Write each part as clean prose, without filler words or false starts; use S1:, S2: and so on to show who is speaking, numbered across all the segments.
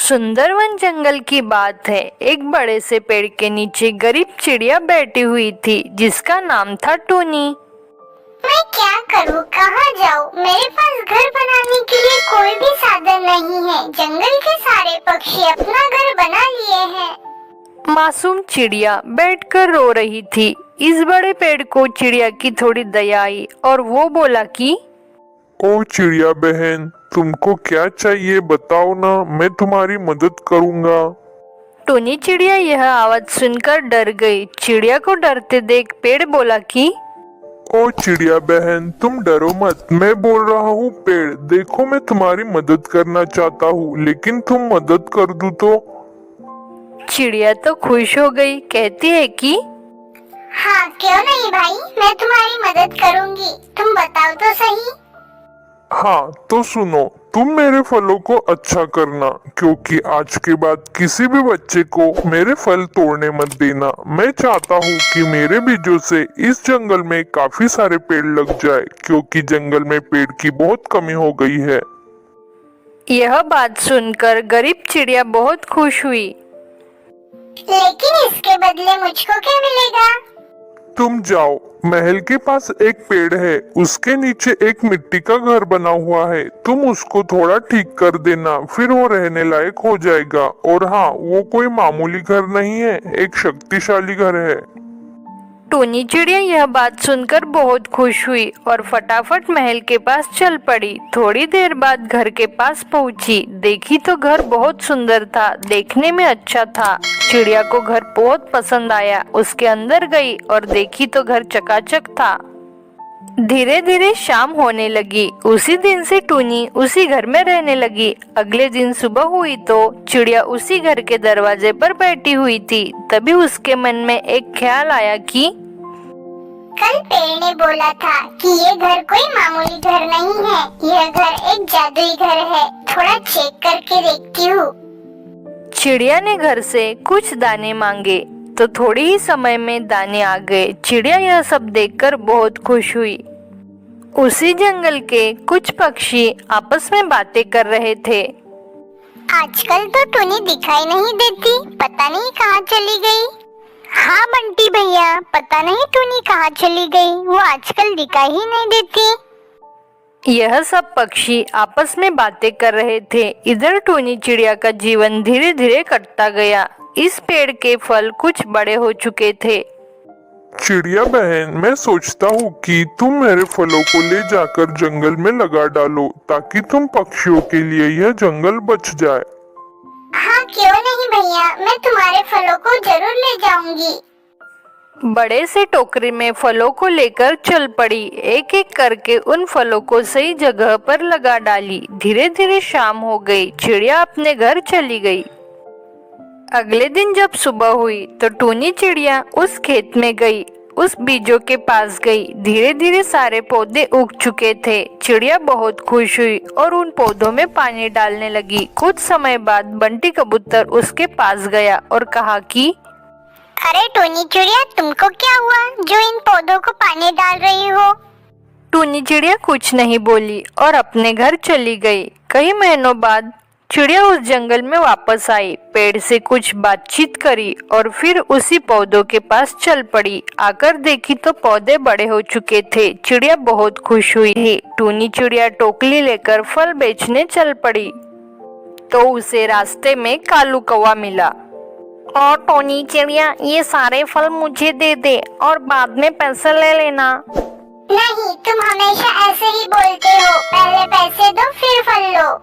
S1: सुंदरवन जंगल की बात है। एक बड़े से पेड़ के नीचे गरीब चिड़िया बैठी हुई थी जिसका नाम था टूनी।
S2: मैं क्या करूं, कहाँ जाऊं? मेरे पास घर बनाने के लिए कोई भी साधन नहीं है। जंगल के सारे पक्षी अपना घर बना लिए हैं।
S1: मासूम चिड़िया बैठकर रो रही थी। इस बड़े पेड़ को चिड़िया की थोड़ी दया आई और वो बोला कि
S3: ओ चिड़िया बहन, तुमको क्या चाहिए बताओ ना, मैं तुम्हारी मदद करूंगा।
S1: टूनी चिड़िया यह आवाज सुनकर डर गई। चिड़िया को डरते देख पेड़ बोला कि
S3: ओ चिड़िया बहन, तुम डरो मत, मैं बोल रहा हूँ पेड़, देखो मैं तुम्हारी मदद करना चाहता हूँ, लेकिन तुम मदद कर दो तो।
S1: चिड़िया तो खुश हो गई, कहती है कि
S2: हाँ क्यों नहीं भाई, मैं तुम्हारी मदद करूंगी। तुम बताओ तो सही।
S3: हाँ तो सुनो, तुम मेरे फलों को अच्छा करना, क्योंकि आज के बाद किसी भी बच्चे को मेरे फल तोड़ने मत देना। मैं चाहता हूँ कि मेरे बीजों से इस जंगल में काफी सारे पेड़ लग जाए, क्योंकि जंगल में पेड़ की बहुत कमी हो गई है।
S1: यह बात सुनकर गरीब चिड़िया बहुत खुश हुई।
S2: लेकिन इसके बदले मुझको क्या मिलेगा?
S3: तुम जाओ, महल के पास एक पेड़ है, उसके नीचे एक मिट्टी का घर बना हुआ है, तुम उसको थोड़ा ठीक कर देना, फिर वो रहने लायक हो जाएगा। और हाँ, वो कोई मामूली घर नहीं है, एक शक्तिशाली घर है।
S1: टूनी चिड़िया यह बात सुनकर बहुत खुश हुई और फटाफट महल के पास चल पड़ी। थोड़ी देर बाद घर के पास पहुंची, देखी तो घर बहुत सुंदर था, देखने में अच्छा था। चिड़िया को घर बहुत पसंद आया। उसके अंदर गई और देखी तो घर चकाचक था। धीरे धीरे शाम होने लगी। उसी दिन से टूनी उसी घर में रहने लगी। अगले दिन सुबह हुई तो चिड़िया उसी घर के दरवाजे पर बैठी हुई थी। तभी उसके मन में एक ख्याल आया कि
S2: कल पेड़ ने बोला था कि ये घर कोई मामूली घर नहीं है, यह घर एक जादुई घर है। थोड़ा चेक करके देखती हूँ।
S1: चिड़िया ने घर से कुछ दाने मांगे तो थोड़ी ही समय में दाने आ गए। चिड़िया यह सब देखकर बहुत खुश हुई। उसी जंगल के कुछ पक्षी आपस में बातें कर रहे थे।
S2: आजकल तो टूनी दिखाई नहीं देती, पता नहीं कहाँ चली गई। हाँ बंटी भैया, पता नहीं टूनी कहाँ चली गई, वो आजकल दिखाई ही नहीं देती।
S1: यह सब पक्षी आपस में बातें कर रहे थे। इधर टूनी चिड़िया का जीवन धीरे धीरे कटता गया। इस पेड़ के फल कुछ बड़े हो चुके थे।
S3: चिड़िया बहन, मैं सोचता हूँ कि तुम मेरे फलों को ले जाकर जंगल में लगा डालो, ताकि तुम पक्षियों के लिए यह जंगल बच जाए।
S2: हाँ क्यों नहीं भैया, मैं तुम्हारे फलों को जरूर ले जाऊंगी।
S1: बड़े से टोकरी में फलों को लेकर चल पड़ी। एक एक करके उन फलों को सही जगह पर लगा डाली। धीरे धीरे शाम हो गई। चिड़िया अपने घर चली गई। अगले दिन जब सुबह हुई तो टूनी चिड़िया उस खेत में गई, उस बीजों के पास गई। धीरे धीरे सारे पौधे उग चुके थे। चिड़िया बहुत खुश हुई और उन पौधों में पानी डालने लगी। कुछ समय बाद बंटी कबूतर उसके पास गया और कहा कि
S2: अरे टूनी चिड़िया, तुमको क्या हुआ जो इन पौधों को पानी डाल रही हो?
S1: टूनी चिड़िया कुछ नहीं बोली और अपने घर चली गई। कई महीनों बाद चिड़िया उस जंगल में वापस आई, पेड़ से कुछ बातचीत करी और फिर उसी पौधों के पास चल पड़ी। आकर देखी तो पौधे बड़े हो चुके थे। चिड़िया बहुत खुश हुई थी। टूनी चिड़िया टोकरी लेकर फल बेचने चल पड़ी तो उसे रास्ते में कालू कौवा मिला। और टूनी चिड़िया, ये सारे फल मुझे दे दे और बाद में पैसे ले लेना।
S2: नहीं, तुम हमेशा ऐसे ही बोलते हो, पहले पैसे दो फिर फल लो।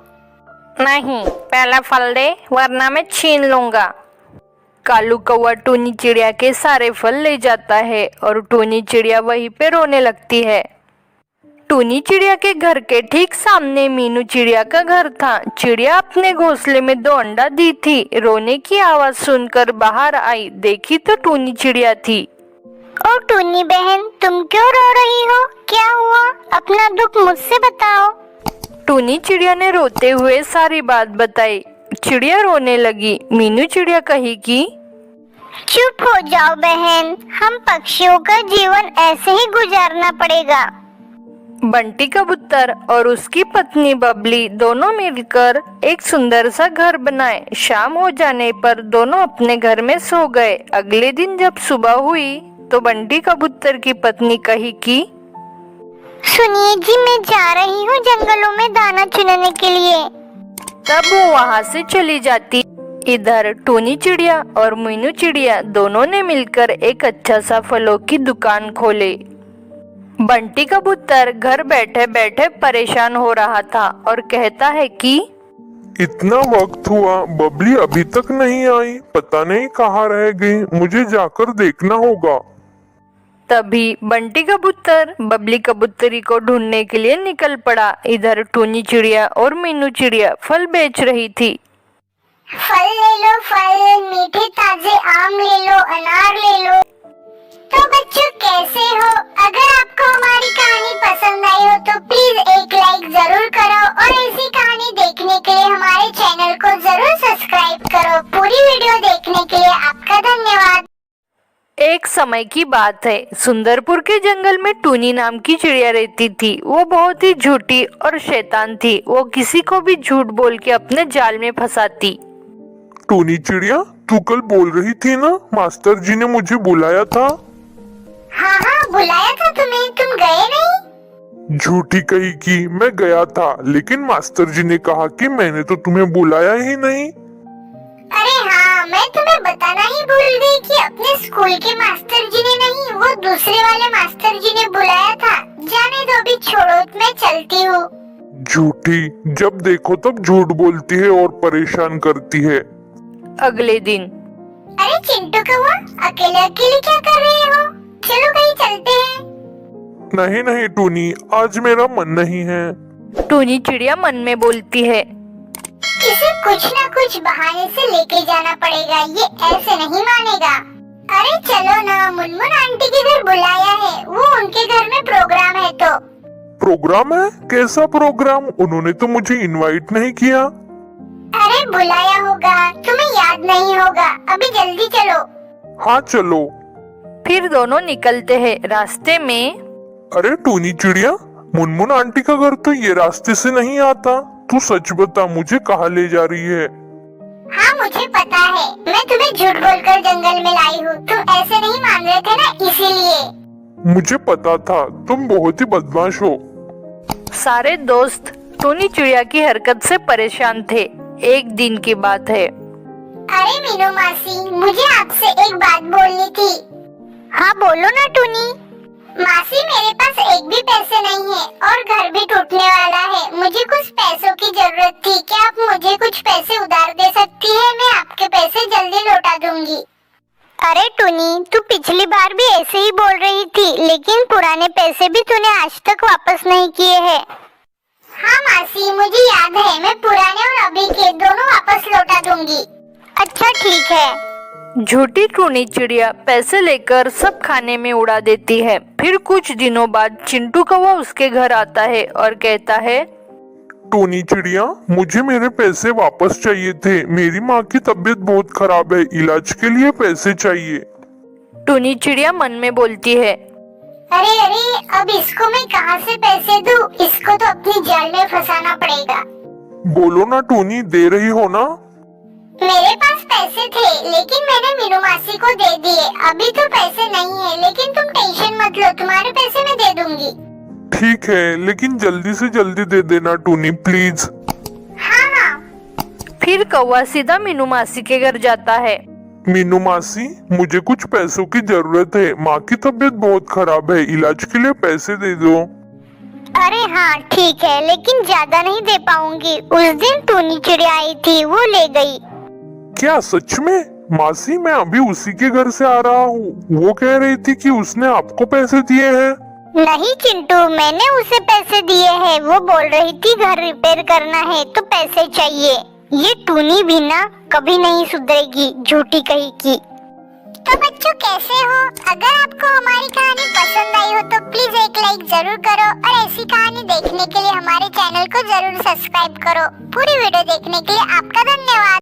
S1: नहीं, पहला फल दे वरना मैं छीन लूंगा। कालू कौवा टूनी चिड़िया के सारे फल ले जाता है और टूनी चिड़िया वहीं पे रोने लगती है। टूनी चिड़िया के घर के ठीक सामने मीनू चिड़िया का घर था। चिड़िया अपने घोंसले में 2 अंडा दी थी। रोने की आवाज सुनकर बाहर आई, देखी तो टूनी चिड़िया थी।
S2: ओ टूनी बहन, तुम क्यों रो रही हो? क्या हुआ? अपना दुख मुझसे बताओ।
S1: टूनी चिड़िया ने रोते हुए सारी बात बताई। चिड़िया रोने लगी। मीनू चिड़िया कही कि
S2: चुप हो जाओ बहन, हम पक्षियों का जीवन ऐसे ही गुजारना पड़ेगा।
S1: बंटी कबूतर और उसकी पत्नी बबली दोनों मिलकर एक सुंदर सा घर बनाए। शाम हो जाने पर दोनों अपने घर में सो गए। अगले दिन जब सुबह हुई तो बंटी कबूतर की पत्नी कही कि
S2: सुनिए जी, मैं जा रही हूँ जंगलों में दाना चुनने के लिए।
S1: तब वो वहाँ से चली जाती। इधर टूनी चिड़िया और मीनू चिड़िया दोनों ने मिलकर एक अच्छा सा फलों की दुकान खोले। बंटी कबूतर घर बैठे बैठे परेशान हो रहा था और कहता है कि
S3: इतना वक्त हुआ, बबली अभी तक नहीं आई, पता नहीं कहाँ रह गई, मुझे जाकर देखना होगा।
S1: तभी बंटी कबूतर बबली कबूतरी को ढूंढने के लिए निकल पड़ा। इधर टूनी चिड़िया और मीनू चिड़िया फल बेच रही थी।
S2: फल ले लो फल, मीठे ताजे आम ले लो, अनार ले लो। तो बच्चों कैसे हो? अगर आपको हमारी कहानी पसंद आई हो तो प्लीज एक लाइक जरूर करो और ऐसी कहानी देखने के लिए हमारे चैनल को जरूर सब्सक्राइब करो। पूरी वीडियो देखने के लिए आपका धन्यवाद।
S1: एक समय की बात है, सुंदरपुर के जंगल में टूनी नाम की चिड़िया रहती थी। वो बहुत ही झूठी और शैतान थी। वो किसी को भी झूठ बोल के अपने जाल में फंसाती।
S3: टूनी चिड़िया, तू कल बोल रही थी ना, मास्टर जी ने मुझे बुलाया था।
S2: हाँ हाँ, बुलाया था तुम्हें, तुम गए नहीं?
S3: झूठी कही कि मैं गया था, लेकिन मास्टर जी ने कहा कि मैंने तो तुम्हें बुलाया ही नहीं।
S2: अरे हाँ, मैं तुम्हें बताना ही भूल गई कि अपने स्कूल के मास्टर जी ने नहीं, वो दूसरे वाले मास्टर जी ने बुलाया था। जाने दो, अभी छोड़ो, मैं चलती हूँ।
S3: झूठी, जब देखो तब झूठ बोलती है और परेशान करती है।
S1: अगले दिन
S2: अरे चिंटू कौवा, अकेले अकेले क्या कर रहे हो? चलो कहीं चलते हैं।
S3: नहीं नहीं टूनी, आज मेरा मन नहीं है।
S1: टूनी चिड़िया मन में बोलती है,
S2: इसे कुछ न कुछ बहाने से लेके जाना पड़ेगा, ये ऐसे नहीं मानेगा। अरे चलो ना, मुनमुन आंटी के घर बुलाया है, वो उनके घर में प्रोग्राम है। तो
S3: प्रोग्राम है? कैसा प्रोग्राम? उन्होंने तो मुझे इनवाइट नहीं किया।
S2: अरे बुलाया होगा, तुम्हें याद नहीं होगा। अभी जल्दी चलो।
S3: हाँ चलो।
S1: फिर दोनों निकलते हैं। रास्ते में
S3: अरे टूनी चिड़िया, मुनमुन आंटी का घर तो ये रास्ते से नहीं आता। तू सच बता, मुझे कहाँ ले जा रही है?
S2: हाँ मुझे पता है, मैं तुम्हें झूठ बोलकर जंगल में लाई हूँ। तुम ऐसे नहीं मान रहे थे ना, इसीलिए।
S3: मुझे पता था, तुम बहुत ही बदमाश हो।
S1: सारे दोस्त टूनी चिड़िया की हरकत से परेशान थे। एक दिन की बात है।
S2: अरे मीनू मासी, मुझे आपसे एक बात बोलनी थी। हाँ बोलो ना टूनी। मासी, मेरे पास एक भी पैसे नहीं है और घर भी टूटने वाला है। मुझे कुछ पैसों की जरूरत थी, क्या आप मुझे कुछ पैसे उधार दे सकती है? मैं आपके पैसे जल्दी लौटा दूंगी। अरे टूनी, तू पिछली बार भी ऐसे ही बोल रही थी, लेकिन पुराने पैसे भी तूने आज तक वापस नहीं किए हैं। हाँ मासी, मुझे याद है, मैं पुराने और अभी के दोनों वापस लौटा दूंगी। अच्छा ठीक है।
S1: झूठी टूनी चिड़िया पैसे लेकर सब खाने में उड़ा देती है। फिर कुछ दिनों बाद चिंटू कौवा उसके घर आता है और कहता है,
S3: टूनी चिड़िया, मुझे मेरे पैसे वापस चाहिए थे। मेरी माँ की तबीयत बहुत खराब है, इलाज के लिए पैसे चाहिए।
S1: टूनी चिड़िया मन में बोलती है,
S2: अरे अरे, अब इसको मैं कहाँ से पैसे दूँ? इसको तो अपनी जाल में फंसाना पड़ेगा।
S3: बोलो ना टूनी, दे रही हो ना?
S2: मेरे पास पैसे थे, लेकिन मैंने मीनू मासी को दे दिए। अभी तो पैसे नहीं है, लेकिन तुम टेंशन मत लो, तुम्हारे पैसे मैं दे दूंगी।
S3: ठीक है, लेकिन जल्दी से जल्दी दे देना टूनी, प्लीज।
S2: हाँ हाँ।
S1: फिर कौवा सीधा मीनू मासी के घर जाता है।
S3: मीनू मासी, मुझे कुछ पैसों की जरूरत है। माँ की तबीयत बहुत खराब है, इलाज के लिए पैसे दे दो।
S2: अरे हाँ ठीक है, लेकिन ज्यादा नहीं दे पाऊंगी। उस दिन टूनी चिड़िया आई थी, वो ले गई।
S3: क्या सच में? मासी, मैं अभी उसी के घर से आ रहा हूँ। वो कह रही थी कि उसने आपको पैसे दिए हैं।
S2: नहीं चिंटू, मैंने उसे पैसे दिए हैं। वो बोल रही थी घर रिपेयर करना है तो पैसे चाहिए। ये टूनी भी ना कभी नहीं सुधरेगी, झूठी कही की। तो बच्चों कैसे हो? अगर आपको हमारी कहानी पसंद आई हो तो प्लीज एक लाइक जरूर करो और ऐसी कहानी देखने के लिए हमारे चैनल को जरूर सब्सक्राइब करो। पूरी वीडियो देखने के लिए आपका धन्यवाद।